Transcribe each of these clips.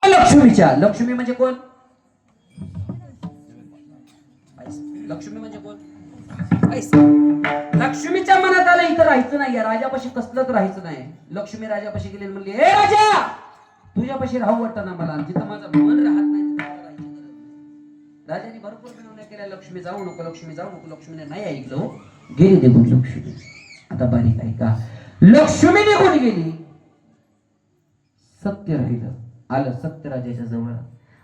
लक्ष्मीच्या, लक्ष्मी म्हणजे कोण? लक्ष्मी म्हणजे कोण? लक्ष्मीच्या मनात आलं इथं राहायचं नाही, राजापाशी कसलंच राहायचं नाही. लक्ष्मी राजापाशी गेली म्हणली, हे राजा, तुझ्यापाशी राहू वाटत ना मला, जिथं माझं मन राहत नाही तिथं राहायची गरज नाही. राजाने भरपूर विनवण्या केल्या, लक्ष्मी जाऊ नको, लक्ष्मी जाऊ नको. लक्ष्मीने नाही ऐकलं, गेली निघून लक्ष्मी. आता बारीक ऐका, लक्ष्मी निघून गेली, सत्य राहिलं. आलं सत्य राजाच्या जवळ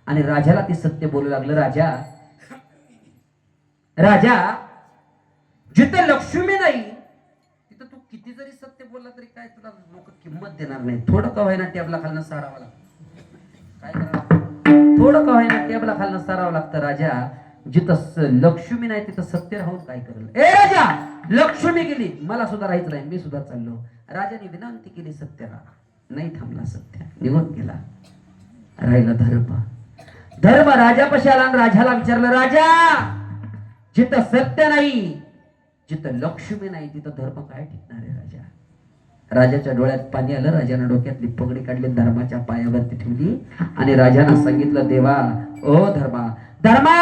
आणि राजाला ते सत्य बोलू लागलं, राजा, राजा, जिथं लक्ष्मी नाही तिथं तू किती जरी सत्य बोलला तरी काय तुला लोक किंमत देणार नाही. थोडं का होईना टेबला खालनं सारावं लागतं. काय करावं? थोडं का होईना टेबला खालनं सारावं लागतं. राजा, जिथं लक्ष्मी नाही तिथं सत्य राहून काय करेल? ए राजा, लक्ष्मी गेली, मला सुद्धा राहायचं नाही, मी सुद्धा चाललो. राजाने विनंती केली सत्यला, नाही थांबला सत्य, निघून गेला. राहिला धर्म. धर्म राजापाशी आला आणि राजाला विचारलं, राजा, जिथं सत्य नाही, जिथं लक्ष्मी नाही तिथं धर्म काय टिकणार आहे? राजा, राजाच्या डोळ्यात पाणी आलं. राजाने डोक्यातली पगडी काढली, धर्माच्या पायावरती ठेवली आणि राजानं सांगितलं, देवा, ओ धर्मा, धर्मा,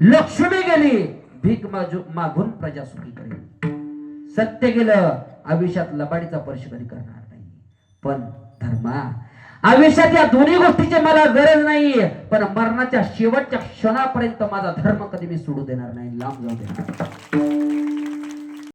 लक्ष्मी गेली, भीक मागून प्रजा सुखी करेल. सत्य गेलं, आयुष्यात लबाडीचा स्पर्श कधी करणार नाही. पण धर्मा, आयुष्यात या दोन्ही गोष्टीची मला गरज नाही, पण मरणाच्या शेवटच्या क्षणापर्यंत माझा धर्म कधी मी सोडू देणार नाही, लांब जाऊ देणार.